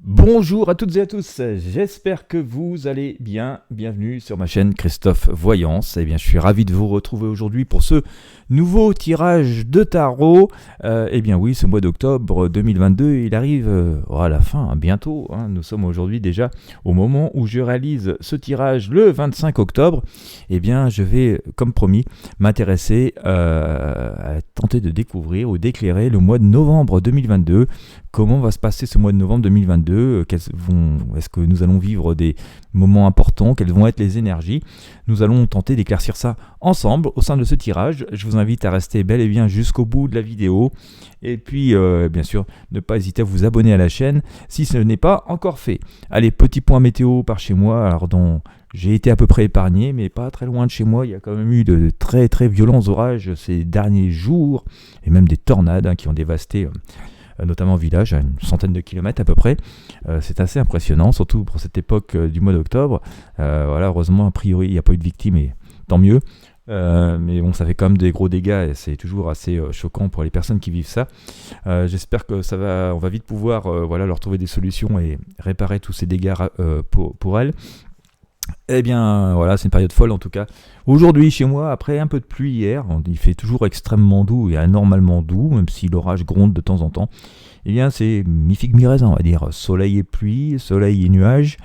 Bonjour à toutes et à tous, j'espère que vous allez bien. Bienvenue sur ma chaîne Christophe Voyance. Eh bien, je suis ravi de vous retrouver aujourd'hui pour ce nouveau tirage de tarot. Eh bien oui, ce mois d'octobre 2022, il arrive à la fin, bientôt. Nous sommes aujourd'hui déjà au moment où je réalise ce tirage le 25 octobre. Eh bien, je vais, comme promis, m'intéresser à tenter de découvrir ou d'éclairer le mois de novembre 2022. Comment va se passer ce mois de novembre 2022 Est-ce que nous allons vivre des moments importants? Quelles vont être les énergies? Nous allons tenter d'éclaircir ça ensemble au sein de ce tirage. Je vous invite à rester bel et bien jusqu'au bout de la vidéo. Et puis, bien sûr, ne pas hésiter à vous abonner à la chaîne si ce n'est pas encore fait. Allez, petit point météo par chez moi. Alors, j'ai été à peu près épargné, mais pas très loin de chez moi. Il y a quand même eu de très très violents orages ces derniers jours et même des tornades qui ont dévasté notamment au village, à une centaine de kilomètres à peu près. C'est assez impressionnant, surtout pour cette époque du mois d'octobre. Voilà, heureusement, a priori, il n'y a pas eu de victimes, et tant mieux. Mais bon, ça fait quand même des gros dégâts et c'est toujours assez choquant pour les personnes qui vivent ça. J'espère que on va vite pouvoir leur trouver des solutions et réparer tous ces dégâts pour elles. Eh bien, voilà, c'est une période folle en tout cas. Aujourd'hui, chez moi, après un peu de pluie hier, il fait toujours extrêmement doux et anormalement doux, même si l'orage gronde de temps en temps. Eh bien, c'est mi-figue mi-raisin, on va dire. Soleil et pluie, soleil et nuages,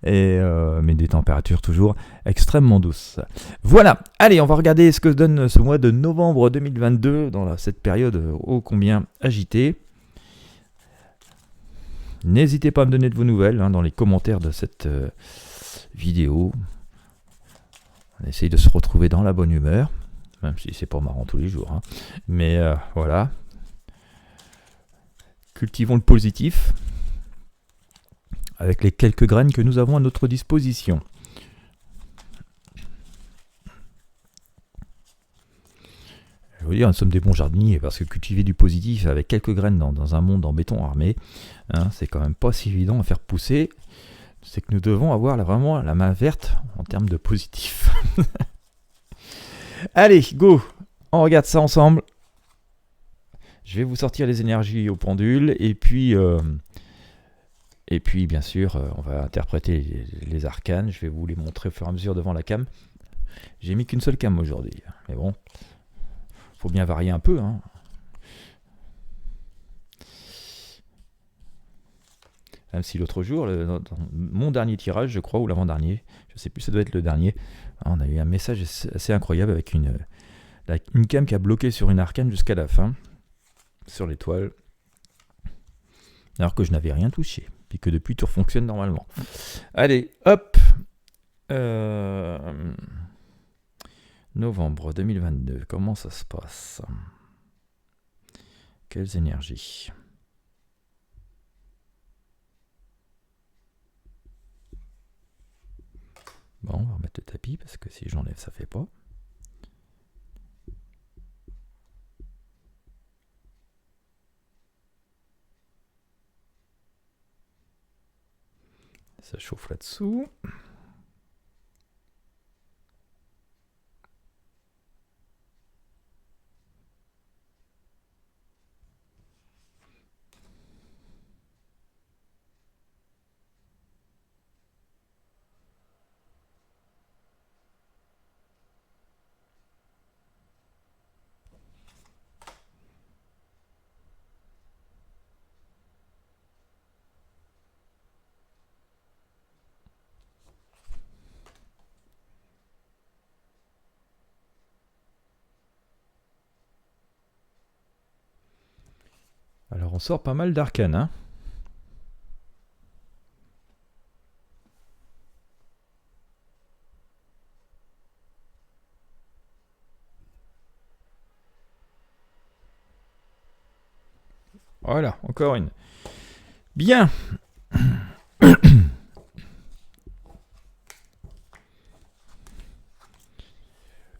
mais des températures toujours extrêmement douces. Voilà, allez, on va regarder ce que donne ce mois de novembre 2022 dans cette période ô combien agitée. N'hésitez pas à me donner de vos nouvelles dans les commentaires de cette vidéo. On essaye de se retrouver dans la bonne humeur, même si c'est pas marrant tous les jours. Mais voilà. Cultivons le positif avec les quelques graines que nous avons à notre disposition. Je veux dire, nous sommes des bons jardiniers parce que cultiver du positif avec quelques graines dans un monde en béton armé, c'est quand même pas si évident à faire pousser. C'est que nous devons avoir vraiment la main verte en termes de positif. Allez, go! On regarde ça ensemble. Je vais vous sortir les énergies au pendule et puis bien sûr, on va interpréter les arcanes. Je vais vous les montrer au fur et à mesure devant la cam. J'ai mis qu'une seule cam aujourd'hui, mais bon, faut bien varier un peu. Même si l'autre jour, dans mon dernier tirage, je crois, ou l'avant-dernier, je ne sais plus, ça doit être le dernier, on a eu un message assez incroyable avec une cam qui a bloqué sur une arcane jusqu'à la fin, sur l'étoile, alors que je n'avais rien touché, puis que depuis tout fonctionne normalement. Allez, hop, novembre 2022, comment ça se passe? Quelles énergies? Bon, on va remettre le tapis parce que si j'enlève, ça fait pas. Ça chauffe là-dessous. Alors on sort pas mal d'arcanes, Voilà, encore une. Bien.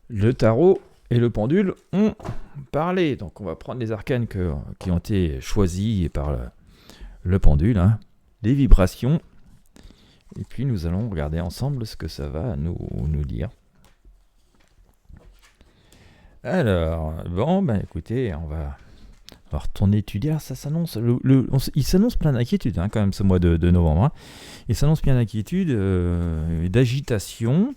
Le tarot et le pendule ont parlé. Donc on va prendre les arcanes qui ont été choisis par le pendule, les vibrations. Et puis nous allons regarder ensemble ce que ça va nous dire. Alors, bon, écoutez, on va On va retourner étudier. Ça s'annonce. Il s'annonce plein d'inquiétudes quand même ce mois de novembre. Hein. Il s'annonce plein d'inquiétudes et d'agitation.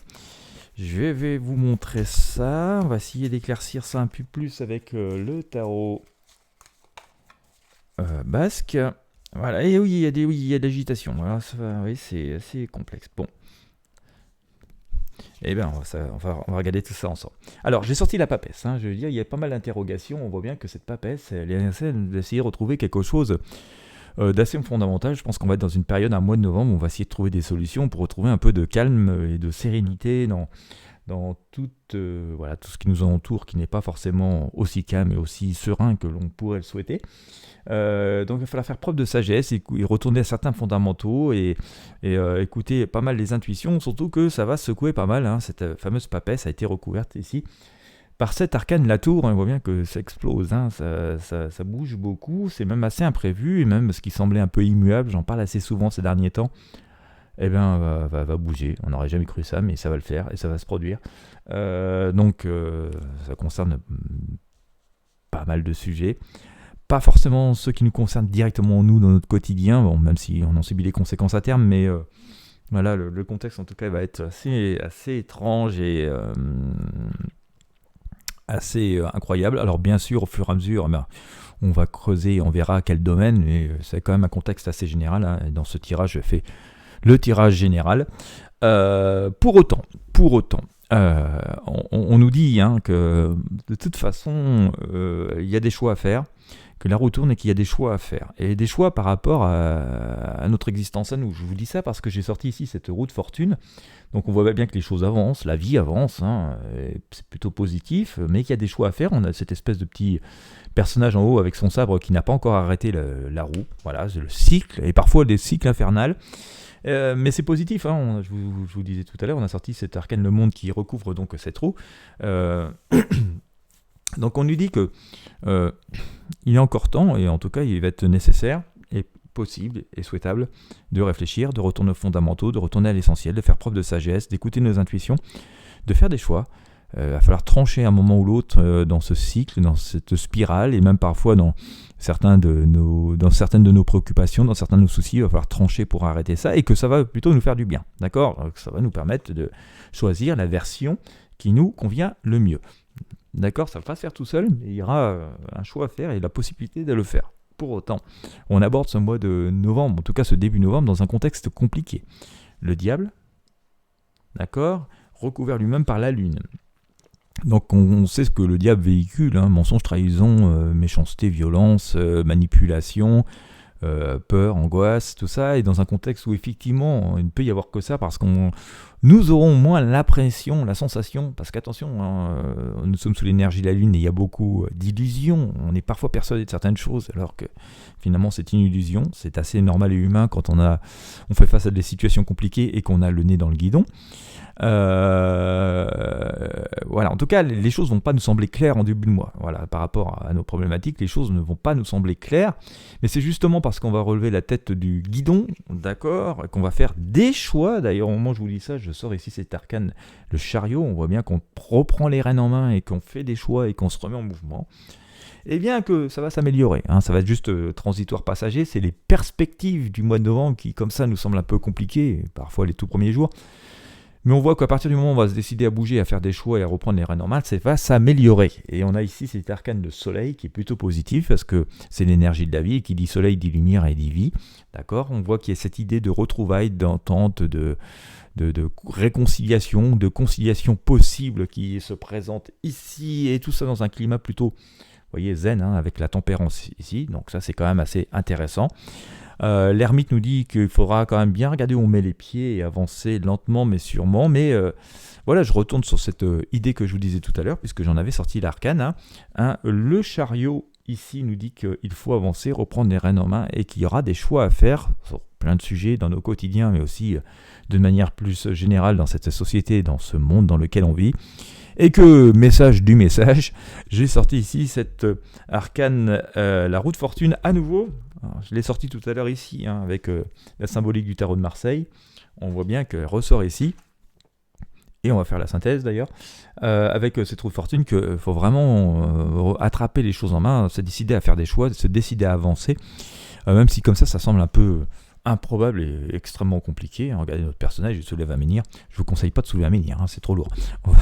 Je vais vous montrer ça. On va essayer d'éclaircir ça un peu plus avec le tarot basque. Voilà. Et oui, il y a de l'agitation. Voilà, oui, c'est assez complexe. Bon. Eh bien, on va regarder tout ça ensemble. Alors, j'ai sorti la papesse. Je veux dire, il y a pas mal d'interrogations. On voit bien que cette papesse, elle essaie d'essayer de retrouver quelque chose d'assez fondamental. Je pense qu'on va être dans une période, un mois de novembre, où on va essayer de trouver des solutions pour retrouver un peu de calme et de sérénité dans tout ce qui nous entoure, qui n'est pas forcément aussi calme et aussi serein que l'on pourrait le souhaiter. Donc il va falloir faire preuve de sagesse et retourner à certains fondamentaux et écouter pas mal les intuitions, surtout que ça va secouer pas mal. Cette fameuse papesse a été recouverte ici par cet arcane la tour. On voit bien que ça explose, ça bouge beaucoup, c'est même assez imprévu, et même ce qui semblait un peu immuable, j'en parle assez souvent ces derniers temps, va bouger. On n'aurait jamais cru ça, mais ça va le faire et ça va se produire. Donc ça concerne pas mal de sujets. Pas forcément ceux qui nous concernent directement nous dans notre quotidien, même si on en subit les conséquences à terme, mais voilà, le contexte en tout cas va être assez étrange et assez incroyable. Alors bien sûr, au fur et à mesure, on va creuser, on verra quel domaine, mais c'est quand même un contexte assez général. Dans ce tirage, je fais le tirage général. Pour autant, on nous dit que de toute façon, il y a des choix à faire, que la roue tourne et qu'il y a des choix à faire. Et des choix par rapport à notre existence à nous. Je vous dis ça parce que j'ai sorti ici cette roue de fortune. Donc on voit bien que les choses avancent, la vie avance, c'est plutôt positif, mais qu'il y a des choix à faire. On a cette espèce de petit personnage en haut avec son sabre qui n'a pas encore arrêté la roue. Voilà, c'est le cycle, et parfois des cycles infernales. Mais c'est positif, je vous disais tout à l'heure, on a sorti cet arcane le monde qui recouvre donc cette roue. Donc on nous dit que il est encore temps, et en tout cas il va être nécessaire et possible et souhaitable de réfléchir, de retourner aux fondamentaux, de retourner à l'essentiel, de faire preuve de sagesse, d'écouter nos intuitions, de faire des choix. Il va falloir trancher un moment ou l'autre dans ce cycle, dans cette spirale, et même parfois dans certaines de nos préoccupations, dans certains de nos soucis. Il va falloir trancher pour arrêter ça, et que ça va plutôt nous faire du bien, d'accord ? Donc, ça va nous permettre de choisir la version qui nous convient le mieux. D'accord, ça ne va pas se faire tout seul, mais il y aura un choix à faire et la possibilité de le faire. Pour autant, on aborde ce mois de novembre, en tout cas ce début novembre, dans un contexte compliqué. Le diable, d'accord, recouvert lui-même par la lune. Donc on sait ce que le diable véhicule, mensonge, trahison, méchanceté, violence, manipulation, peur, angoisse, tout ça, et dans un contexte où effectivement il ne peut y avoir que ça, parce qu'on nous aurons moins l'impression, la sensation, parce qu'attention, nous sommes sous l'énergie de la lune et il y a beaucoup d'illusions, on est parfois persuadé de certaines choses alors que finalement c'est une illusion, c'est assez normal et humain quand on fait face à des situations compliquées et qu'on a le nez dans le guidon. Voilà, en tout cas les choses ne vont pas nous sembler claires en début de mois, voilà, par rapport à nos problématiques, les choses ne vont pas nous sembler claires, mais c'est justement parce qu'on va relever la tête du guidon, d'accord, qu'on va faire des choix. D'ailleurs au moment où je vous dis ça, je sors ici cet arcane, le chariot, on voit bien qu'on reprend les rênes en main et qu'on fait des choix et qu'on se remet en mouvement. Et bien que ça va s'améliorer, ça va être juste transitoire, passager, c'est les perspectives du mois de novembre qui comme ça nous semblent un peu compliquées, parfois les tout premiers jours. Mais on voit qu'à partir du moment où on va se décider à bouger, à faire des choix et à reprendre les rênes normales, ça va s'améliorer. Et on a ici cet arcane de soleil qui est plutôt positif parce que c'est l'énergie de la vie, et qui dit soleil dit lumière et dit vie. D'accord ? On voit qu'il y a cette idée de retrouvailles, d'entente, de réconciliation, de conciliation possible qui se présente ici, et tout ça dans un climat plutôt, vous voyez, zen, avec la tempérance ici. Donc ça c'est quand même assez intéressant. L'ermite nous dit qu'il faudra quand même bien regarder où on met les pieds et avancer lentement mais sûrement. Mais voilà, je retourne sur cette idée que je vous disais tout à l'heure, puisque j'en avais sorti l'arcane. Le chariot ici nous dit qu'il faut avancer, reprendre les rênes en main, et qu'il y aura des choix à faire sur plein de sujets dans nos quotidiens, mais aussi de manière plus générale dans cette société, dans ce monde dans lequel on vit. Et que, message du message, j'ai sorti ici cette arcane, la roue de fortune à nouveau. Alors, je l'ai sorti tout à l'heure ici, avec la symbolique du tarot de Marseille. On voit bien qu'elle ressort ici. et on va faire la synthèse d'ailleurs, avec cette roue de fortune qu'il faut vraiment attraper les choses en main, se décider à faire des choix, se décider à avancer, même si comme ça semble un peu improbable et extrêmement compliqué. Regardez notre personnage, il soulève un menhir. Je vous conseille pas de soulever un menhir, c'est trop lourd.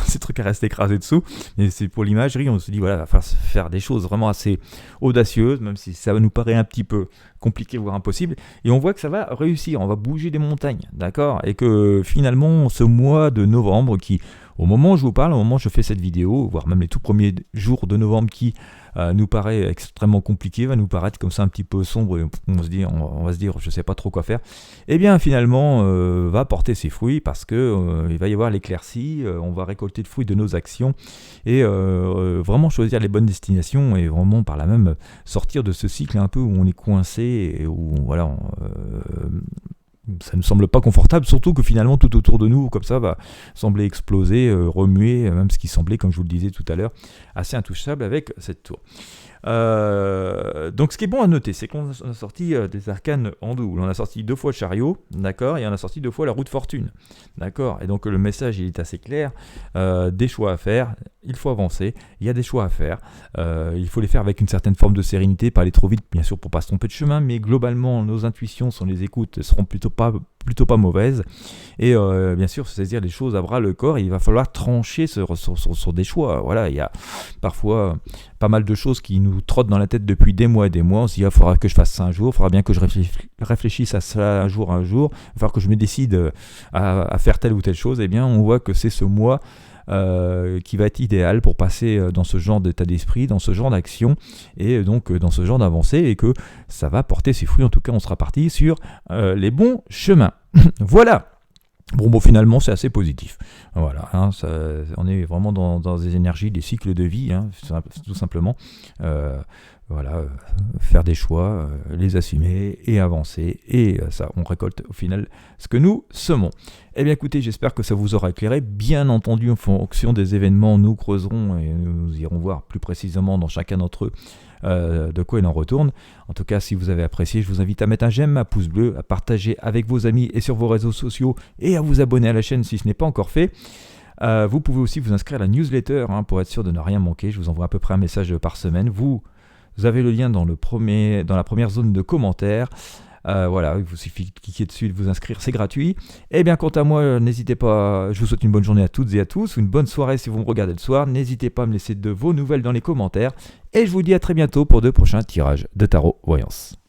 Ces trucs à rester écrasés dessous. Mais c'est pour l'imagerie, on se dit voilà, il va falloir faire des choses vraiment assez audacieuses, même si ça nous paraît un petit peu compliqué, voire impossible. Et on voit que ça va réussir, on va bouger des montagnes, d'accord. Et que finalement, ce mois de novembre qui, au moment où je vous parle, au moment où je fais cette vidéo, voire même les tout premiers jours de novembre qui nous paraît extrêmement compliqué, va nous paraître comme ça un petit peu sombre et on va se dire je sais pas trop quoi faire, et bien finalement va porter ses fruits parce que il va y avoir l'éclaircie, on va récolter le fruit de nos actions et vraiment choisir les bonnes destinations et vraiment par là même sortir de ce cycle un peu où on est coincé et où voilà ça ne semble pas confortable, surtout que finalement tout autour de nous, comme ça, va sembler exploser, remuer, même ce qui semblait, comme je vous le disais tout à l'heure, assez intouchable avec cette tour. Donc ce qui est bon à noter, c'est qu'on a sorti des arcanes en double. On a sorti 2 fois le chariot, d'accord, et on a sorti 2 fois la roue de fortune, d'accord. Et donc le message il est assez clair, des choix à faire, il faut avancer, il y a des choix à faire, il faut les faire avec une certaine forme de sérénité, pas aller trop vite bien sûr pour pas se tromper de chemin, mais globalement nos intuitions, si on les écoute, seront plutôt pas mauvaises, et bien sûr se saisir les choses à bras le corps, et il va falloir trancher sur des choix. Voilà, il y a parfois pas mal de choses qui nous trottent dans la tête depuis des mois et des mois. On se dit il faudra que je fasse ça un jour, il faudra bien que je réfléchisse à cela un jour, il va falloir que je me décide à faire telle ou telle chose. Et bien on voit que c'est ce mois qui va être idéal pour passer dans ce genre d'état d'esprit, dans ce genre d'action et donc dans ce genre d'avancée, et que ça va porter ses fruits. En tout cas, on sera parti sur les bons chemins. Voilà. Bon, finalement, c'est assez positif. Voilà, on est vraiment dans des énergies, des cycles de vie, tout simplement. Voilà, faire des choix, les assumer et avancer. Et ça, on récolte au final ce que nous semons. Eh bien écoutez, j'espère que ça vous aura éclairé. Bien entendu, en fonction des événements, nous creuserons et nous irons voir plus précisément dans chacun d'entre eux de quoi il en retourne. En tout cas, si vous avez apprécié, je vous invite à mettre un j'aime, un pouce bleu, à partager avec vos amis et sur vos réseaux sociaux, et à vous abonner à la chaîne si ce n'est pas encore fait. Vous pouvez aussi vous inscrire à la newsletter pour être sûr de ne rien manquer. Je vous envoie à peu près un message par semaine. Vous avez le lien dans la première zone de commentaires. Voilà, il vous suffit de cliquer dessus et de vous inscrire, c'est gratuit. Et bien quant à moi, n'hésitez pas, je vous souhaite une bonne journée à toutes et à tous, ou une bonne soirée si vous me regardez le soir. N'hésitez pas à me laisser de vos nouvelles dans les commentaires. Et je vous dis à très bientôt pour de prochains tirages de tarot voyance.